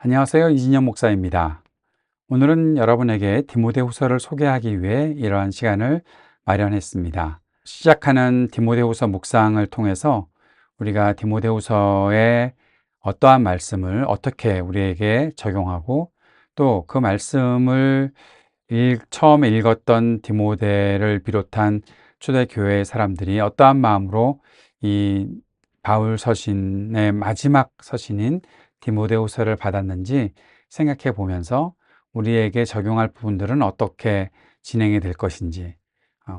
안녕하세요. 이진영 목사입니다. 오늘은 여러분에게 디모데후서를 소개하기 위해 이러한 시간을 마련했습니다. 시작하는 디모데후서 묵상을 통해서 우리가 디모데후서의 어떠한 말씀을 어떻게 우리에게 적용하고 또 그 말씀을 처음에 읽었던 디모데를 비롯한 초대교회의 사람들이 어떠한 마음으로 이 바울 서신의 마지막 서신인 디모데후서를 받았는지 생각해 보면서 우리에게 적용할 부분들은 어떻게 진행이 될 것인지,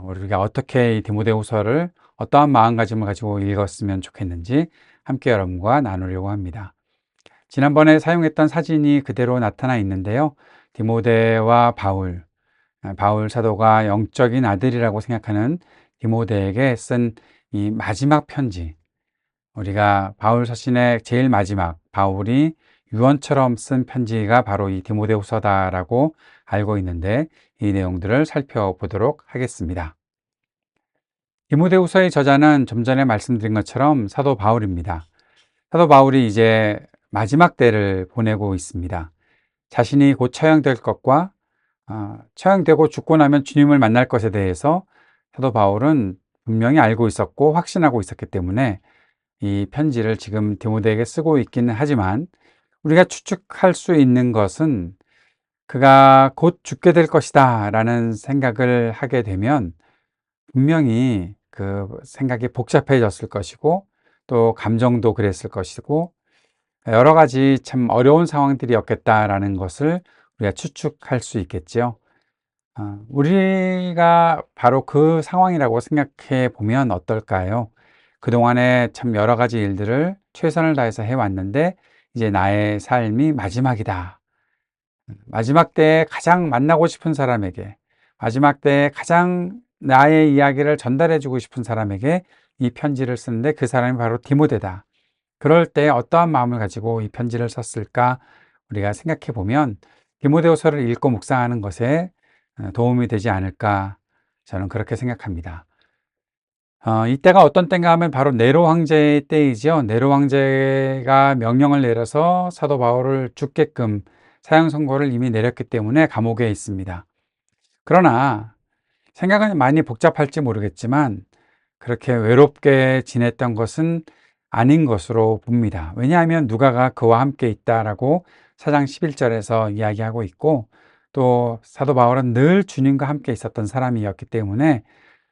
우리가 어떻게 이 디모데후서를 어떠한 마음가짐을 가지고 읽었으면 좋겠는지 함께 여러분과 나누려고 합니다. 지난번에 사용했던 사진이 그대로 나타나 있는데요. 디모데와 바울 사도가 영적인 아들이라고 생각하는 디모데에게 쓴 이 마지막 편지, 우리가 바울 서신의 제일 마지막 바울이 유언처럼 쓴 편지가 바로 이 디모데후서다라고 알고 있는데 이 내용들을 살펴보도록 하겠습니다. 디모데후서의 저자는 좀 전에 말씀드린 것처럼 사도 바울입니다. 사도 바울이 이제 마지막 때를 보내고 있습니다. 자신이 곧 처형될 것과 처형되고 죽고 나면 주님을 만날 것에 대해서 사도 바울은 분명히 알고 있었고 확신하고 있었기 때문에 이 편지를 지금 디모데에게 쓰고 있기는 하지만 우리가 추측할 수 있는 것은 그가 곧 죽게 될 것이다 라는 생각을 하게 되면 분명히 그 생각이 복잡해졌을 것이고 또 감정도 그랬을 것이고 여러 가지 참 어려운 상황들이었겠다라는 것을 우리가 추측할 수 있겠죠. 우리가 바로 그 상황이라고 생각해 보면 어떨까요? 그동안에 참 여러 가지 일들을 최선을 다해서 해왔는데 이제 나의 삶이 마지막이다. 마지막 때에 가장 만나고 싶은 사람에게, 마지막 때에 가장 나의 이야기를 전달해 주고 싶은 사람에게 이 편지를 쓰는데 그 사람이 바로 디모데다. 그럴 때 어떠한 마음을 가지고 이 편지를 썼을까 우리가 생각해 보면 디모데후서를 읽고 묵상하는 것에 도움이 되지 않을까 저는 그렇게 생각합니다. 이때가 어떤 때인가 하면 바로 네로 황제의 때이죠. 네로 황제가 명령을 내려서 사도 바울을 죽게끔 사형 선고를 이미 내렸기 때문에 감옥에 있습니다. 그러나 생각은 많이 복잡할지 모르겠지만 그렇게 외롭게 지냈던 것은 아닌 것으로 봅니다. 왜냐하면 누가가 그와 함께 있다라고 4장 11절에서 이야기하고 있고 또 사도 바울은 늘 주님과 함께 있었던 사람이었기 때문에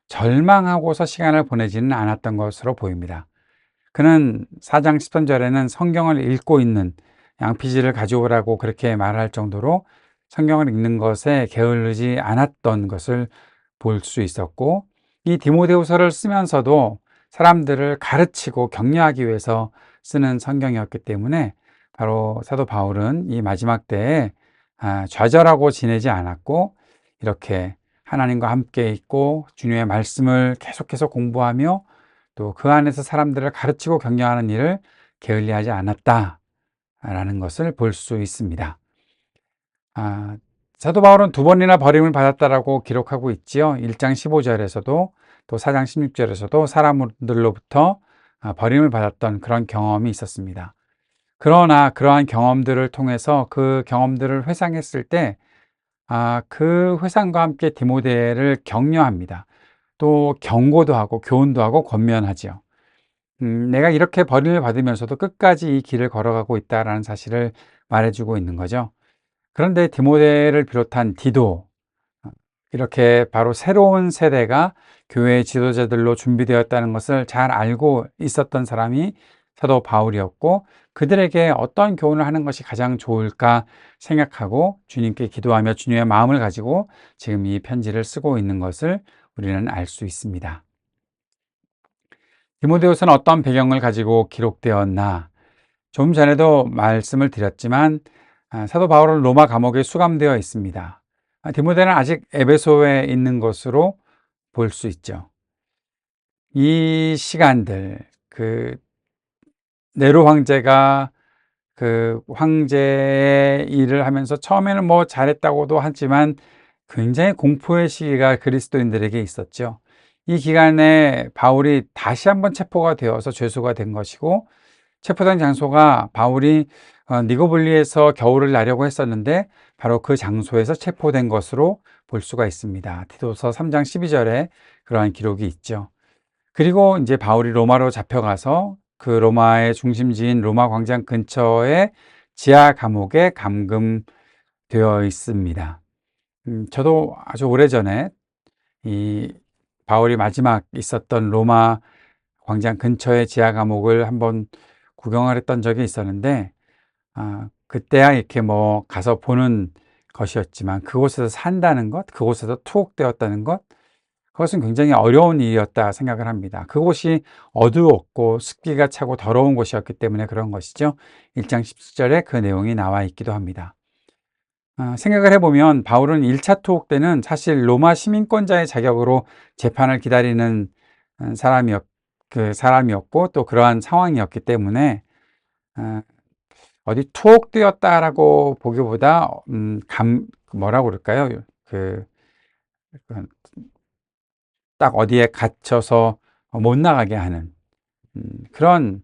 절망하고서 시간을 보내지는 않았던 것으로 보입니다. 그는 4장 13절에는 성경을 읽고 있는 양피지를 가져오라고 그렇게 말할 정도로 성경을 읽는 것에 게을르지 않았던 것을 볼 수 있었고 이 디모데후서를 쓰면서도 사람들을 가르치고 격려하기 위해서 쓰는 성경이었기 때문에 바로 사도 바울은 이 마지막 때에 좌절하고 지내지 않았고 이렇게 하나님과 함께 있고 주님의 말씀을 계속해서 공부하며 또 그 안에서 사람들을 가르치고 격려하는 일을 게을리하지 않았다라는 것을 볼 수 있습니다. 사도 바울은 두 번이나 버림을 받았다라고 기록하고 있지요. 1장 15절에서도 또 4장 16절에서도 사람들로부터 버림을 받았던 그런 경험이 있었습니다. 그러나 그러한 경험들을 통해서 그 경험들을 회상했을 때 그 회상과 함께 디모데를 격려합니다. 또 경고도 하고 교훈도 하고 권면하지요. 내가 이렇게 버림을 받으면서도 끝까지 이 길을 걸어가고 있다라는 사실을 말해주고 있는 거죠. 그런데 디모데를 비롯한 디도, 이렇게 바로 새로운 세대가 교회의 지도자들로 준비되었다는 것을 잘 알고 있었던 사람이 사도 바울이었고 그들에게 어떤 교훈을 하는 것이 가장 좋을까 생각하고 주님께 기도하며 주님의 마음을 가지고 지금 이 편지를 쓰고 있는 것을 우리는 알 수 있습니다. 디모데후서는 어떤 배경을 가지고 기록되었나? 좀 전에도 말씀을 드렸지만 사도 바울은 로마 감옥에 수감되어 있습니다. 디모데는 아직 에베소에 있는 것으로 볼 수 있죠. 이 시간들, 그 네로 황제가 그 황제의 일을 하면서 처음에는 뭐 잘했다고도 하지만 굉장히 공포의 시기가 그리스도인들에게 있었죠. 이 기간에 바울이 다시 한번 체포가 되어서 죄수가 된 것이고 체포된 장소가 바울이 니고블리에서 겨울을 나려고 했었는데 바로 그 장소에서 체포된 것으로 볼 수가 있습니다. 디도서 3장 12절에 그러한 기록이 있죠. 그리고 이제 바울이 로마로 잡혀가서 그 로마의 중심지인 로마 광장 근처의 지하 감옥에 감금되어 있습니다. 저도 아주 오래전에 이 바울이 마지막 있었던 로마 광장 근처의 지하 감옥을 한번 구경을 했던 적이 있었는데, 그때야 이렇게 뭐 가서 보는 것이었지만 그곳에서 산다는 것, 그곳에서 투옥되었다는 것, 그것은 굉장히 어려운 일이었다 생각을 합니다. 그곳이 어두웠고 습기가 차고 더러운 곳이었기 때문에 그런 것이죠. 1장 17절에 그 내용이 나와 있기도 합니다. 생각을 해보면 바울은 1차 투옥 때는 사실 로마 시민권자의 자격으로 재판을 기다리는 사람이었고 또 그러한 상황이었기 때문에 어디 투옥되었다라고 보기보다 뭐라고 그럴까요? 딱 어디에 갇혀서 못 나가게 하는 그런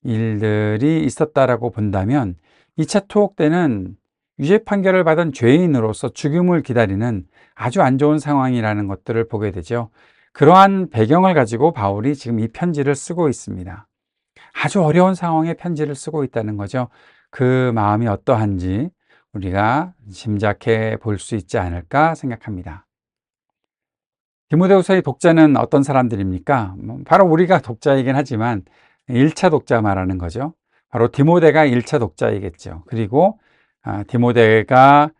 일들이 있었다라고 본다면 2차 투옥 때는 유죄 판결을 받은 죄인으로서 죽음을 기다리는 아주 안 좋은 상황이라는 것들을 보게 되죠. 그러한 배경을 가지고 바울이 지금 이 편지를 쓰고 있습니다. 아주 어려운 상황에 편지를 쓰고 있다는 거죠. 그 마음이 어떠한지 우리가 짐작해 볼 수 있지 않을까 생각합니다. 디모데후서의 독자는 어떤 사람들입니까? 바로 우리가 독자이긴 하지만 1차 독자 말하는 거죠. 바로 디모데가 1차 독자이겠죠. 그리고 디모데가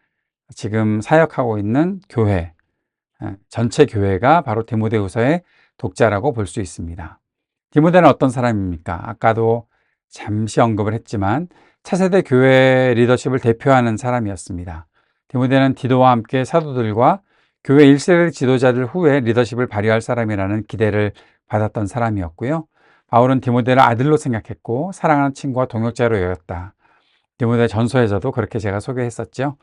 지금 사역하고 있는 교회, 전체 교회가 바로 디모데후서의 독자라고 볼 수 있습니다. 디모데는 어떤 사람입니까? 아까도 잠시 언급을 했지만 차세대 교회 리더십을 대표하는 사람이었습니다. 디모데는 디도와 함께 사도들과 교회 1세대 지도자들 후에 리더십을 발휘할 사람이라는 기대를 받았던 사람이었고요. 바울은 디모데를 아들로 생각했고 사랑하는 친구와 동역자로 여겼다. 디모데 전서에서도 그렇게 제가 소개했었죠.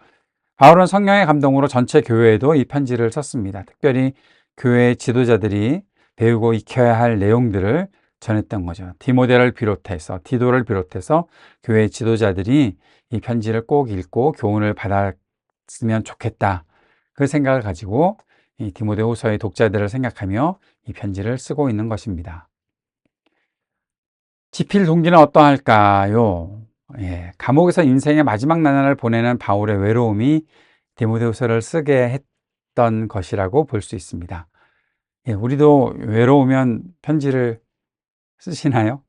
바울은 성령의 감동으로 전체 교회에도 이 편지를 썼습니다. 특별히 교회의 지도자들이 배우고 익혀야 할 내용들을 전했던 거죠. 디모데를 비롯해서 디도를 비롯해서 교회의 지도자들이 이 편지를 꼭 읽고 교훈을 받았으면 좋겠다. 그 생각을 가지고 이 디모데후서의 독자들을 생각하며 이 편지를 쓰고 있는 것입니다. 지필 동기는 어떠할까요? 감옥에서 인생의 마지막 나날을 보내는 바울의 외로움이 디모데후서를 쓰게 했던 것이라고 볼 수 있습니다. 우리도 외로우면 편지를 쓰시나요?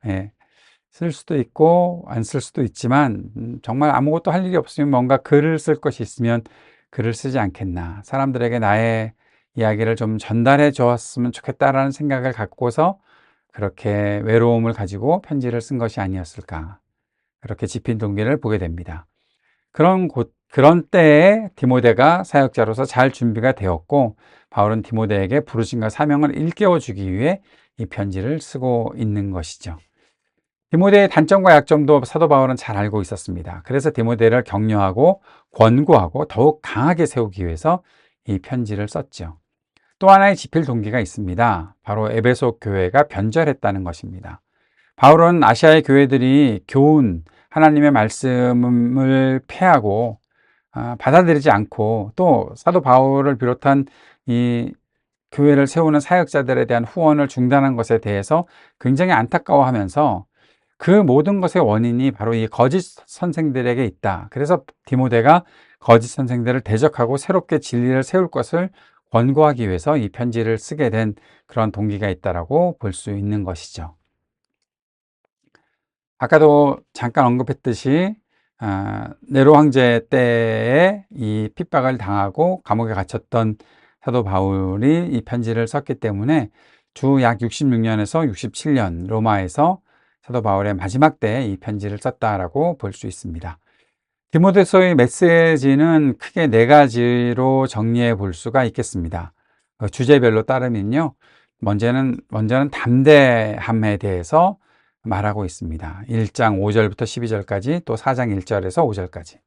쓸 수도 있고 안 쓸 수도 있지만 정말 아무것도 할 일이 없으면 뭔가 글을 쓸 것이 있으면 글을 쓰지 않겠나. 사람들에게 나의 이야기를 좀 전달해 주었으면 좋겠다라는 생각을 갖고서 그렇게 외로움을 가지고 편지를 쓴 것이 아니었을까. 그렇게 짚인 동기를 보게 됩니다. 그런 때에 디모데가 사역자로서 잘 준비가 되었고 바울은 디모데에게 부르심과 사명을 일깨워 주기 위해 이 편지를 쓰고 있는 것이죠. 디모데의 단점과 약점도 사도 바울은 잘 알고 있었습니다. 그래서 디모데를 격려하고 권고하고 더욱 강하게 세우기 위해서 이 편지를 썼죠. 또 하나의 지필 동기가 있습니다. 바로 에베소 교회가 변절했다는 것입니다. 바울은 아시아의 교회들이 교훈, 하나님의 말씀을 폐하고 받아들이지 않고 또 사도 바울을 비롯한 이 교회를 세우는 사역자들에 대한 후원을 중단한 것에 대해서 굉장히 안타까워하면서 그 모든 것의 원인이 바로 이 거짓 선생들에게 있다. 그래서 디모데가 거짓 선생들을 대적하고 새롭게 진리를 세울 것을 권고하기 위해서 이 편지를 쓰게 된 그런 동기가 있다라고 볼 수 있는 것이죠. 아까도 잠깐 언급했듯이 네로 황제 때에 이 핍박을 당하고 감옥에 갇혔던 사도 바울이 이 편지를 썼기 때문에 주 약 66년에서 67년 로마에서 사도 바울의 마지막 때에 이 편지를 썼다라고 볼 수 있습니다. 디모데서의 메시지는 크게 4가지로 정리해 볼 수가 있겠습니다. 주제별로 따르면요. 먼저는 담대함에 대해서 말하고 있습니다. 1장 5절부터 12절까지 또 4장 1절에서 5절까지.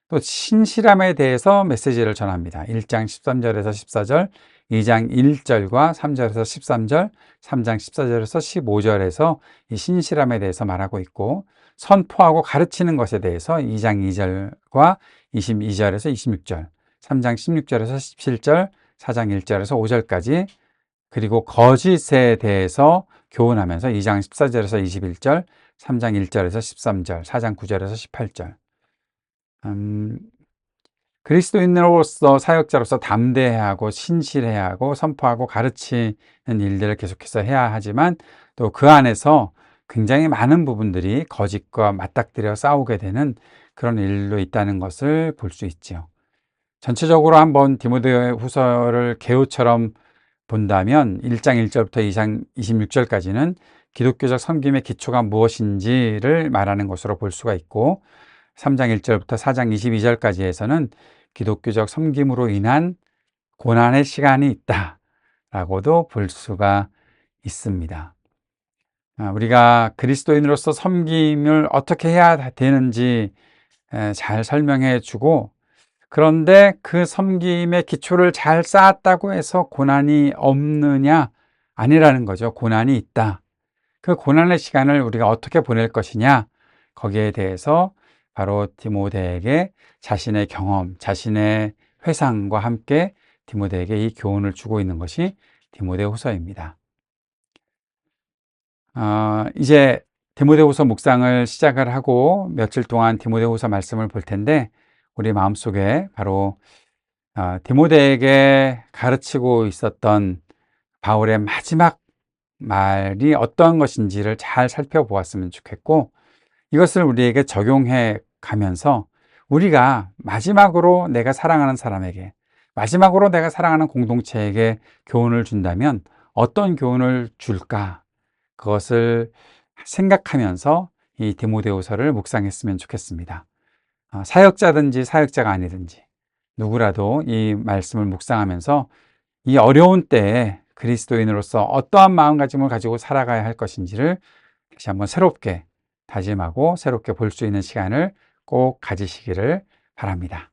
또 신실함에 대해서 메시지를 전합니다. 1장 13절에서 14절, 2장 1절과 3절에서 13절, 3장 14절에서 15절에서 이 신실함에 대해서 말하고 있고, 선포하고 가르치는 것에 대해서 2장 2절과 22절에서 26절, 3장 16절에서 17절, 4장 1절에서 5절까지, 그리고 거짓에 대해서 교훈하면서 2장 14절에서 21절, 3장 1절에서 13절, 4장 9절에서 18절. 그리스도인으로서 사역자로서 담대해야 하고 신실해야 하고 선포하고 가르치는 일들을 계속해서 해야 하지만, 또 그 안에서 굉장히 많은 부분들이 거짓과 맞닥뜨려 싸우게 되는 그런 일도 있다는 것을 볼 수 있죠. 전체적으로 한번 디모데후서를 개요처럼 본다면 1장 1절부터 2장 26절까지는 기독교적 섬김의 기초가 무엇인지를 말하는 것으로 볼 수가 있고, 3장 1절부터 4장 22절까지에서는 기독교적 섬김으로 인한 고난의 시간이 있다라고도 볼 수가 있습니다. 우리가 그리스도인으로서 섬김을 어떻게 해야 되는지 잘 설명해 주고, 그런데 그 섬김의 기초를 잘 쌓았다고 해서 고난이 없느냐? 아니라는 거죠. 고난이 있다. 그 고난의 시간을 우리가 어떻게 보낼 것이냐? 거기에 대해서 바로 디모데에게 자신의 경험, 자신의 회상과 함께 디모데에게 이 교훈을 주고 있는 것이 디모데후서입니다. 이제 디모데후서 묵상을 시작을 하고 며칠 동안 디모데후서 말씀을 볼 텐데, 우리 마음속에 바로 디모데에게 가르치고 있었던 바울의 마지막 말이 어떠한 것인지를 잘 살펴보았으면 좋겠고, 이것을 우리에게 적용해 가면서 우리가 마지막으로 내가 사랑하는 사람에게, 마지막으로 내가 사랑하는 공동체에게 교훈을 준다면 어떤 교훈을 줄까? 그것을 생각하면서 이 디모데후서를 묵상했으면 좋겠습니다. 사역자든지 사역자가 아니든지 누구라도 이 말씀을 묵상하면서 이 어려운 때에 그리스도인으로서 어떠한 마음가짐을 가지고 살아가야 할 것인지를 다시 한번 새롭게 다짐하고 새롭게 볼 수 있는 시간을 꼭 가지시기를 바랍니다.